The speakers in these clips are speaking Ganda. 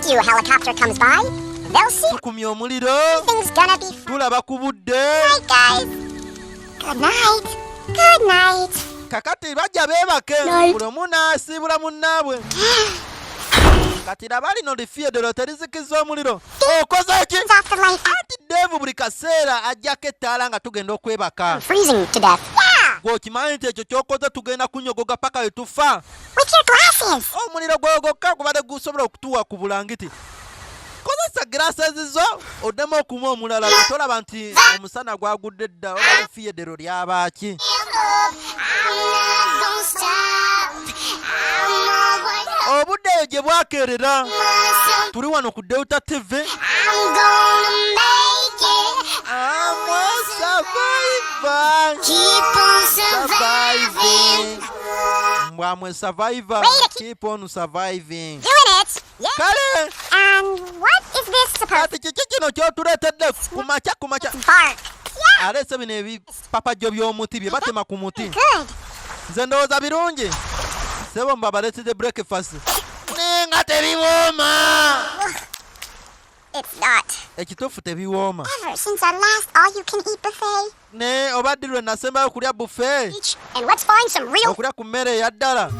rescue helicopter comes by, they'll see everything's gonna be fine. Night, guys. Good night. Good night. Kakati bajja beebake buli omu n'asiibula munnaabwe. Kati laba lino Theodore terizikiza omuliro. Okoze ki? Ati Dave buli kaseera ajjako ettaala nga tugenda okwebaka. Freezing to death. Yeah. Gw'okimanyi nti ekyo ky'okoze tugenda kunyogoga paka we tufa. With your glasses. Omuliro gwogokka gubadde gusobola okutuwa ku bulangiti. Kozesa glasses zo oddemu okuma omulala tolaba nti omusana gwagudde dda oba Theodore ly'abaaki. Obudde eyo gye bwakeerera tuli wano ku Delta TV. I'm a survivor. Keep on surviving. Mbwamwe survivor. Keep on surviving. Doing it. Yeah. Kale. And what is this supposed Ati kiki kino kyotuleetedde kumakya. bark? Yeah. Aleese bino ebipapajjo by'omuti bye batema ku muti. Good. Nze ndowooza birungi. Sebo mbabaleetedde breakfast. Nenga tebiwooma. It's not. Ekituufu tebiwooma. Ever since our last all-you-can-eat buffet. Ne obadde lwe nasembayo okulya buffet. And let's find some real Okulya ku mmere eya ddala.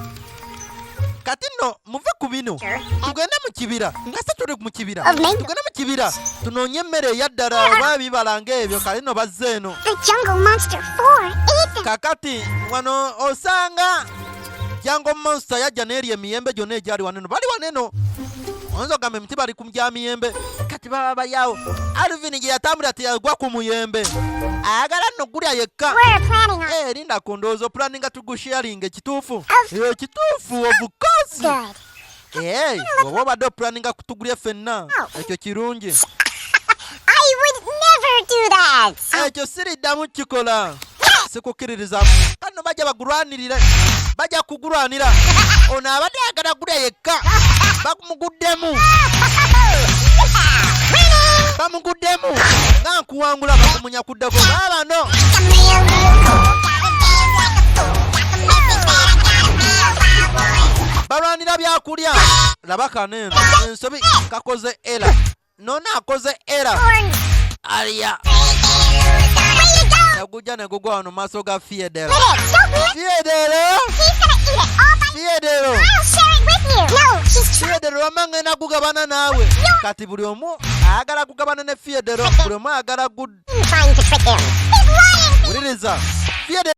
Kati nno muve ku bino. Tugende mu kibira. Nga se tuli mu kibira. Tugende mu kibira. Tunoonye emmere eya ddala oba ebibala ng'ebyo kale nno bazze eno. The jungle monster 4 ate them. Kakati wano osanga Jungle Monster yajja n'erya emiyembe gyonna egyali waneno. Bali waneno. Oyinza okugamba emiti bali ku gya miyembe. Kati baba bayawo. Alvin gye yatambula teyagwa ku muyembe. Ayagala nno gulya yekka. We're planning on. Linda kondoozo planninga tugusharing ekituufu. Ekituufu of course. Good. Oba obadde planninga kutugulya ffenna. Ekyo kirungi. I would never do that. Ekyo siriddamu kikola. Sikukiririza. Kano bajja bagulwanirira. Bajja kugulwanira. Ono abadde ayagala gulya yekka. Bamuguddemu. Bamuguddemu. Nga nkuwangula bakumunya kuddeko. Baabano. Balwanira byakulya. Laba kaneeno. Ensobi kakoze era. Nona akoze era. Aliya. Nagujja ne gugwa wano maaso ga Theodore. Theodore. Theodore. Theodore wamanga ena kugabana naawe. Kati buli omu ayagala kugabana ne Theodore. Buli omu ayagala Trying to trick him. He's lying. Wuliriza. Theodore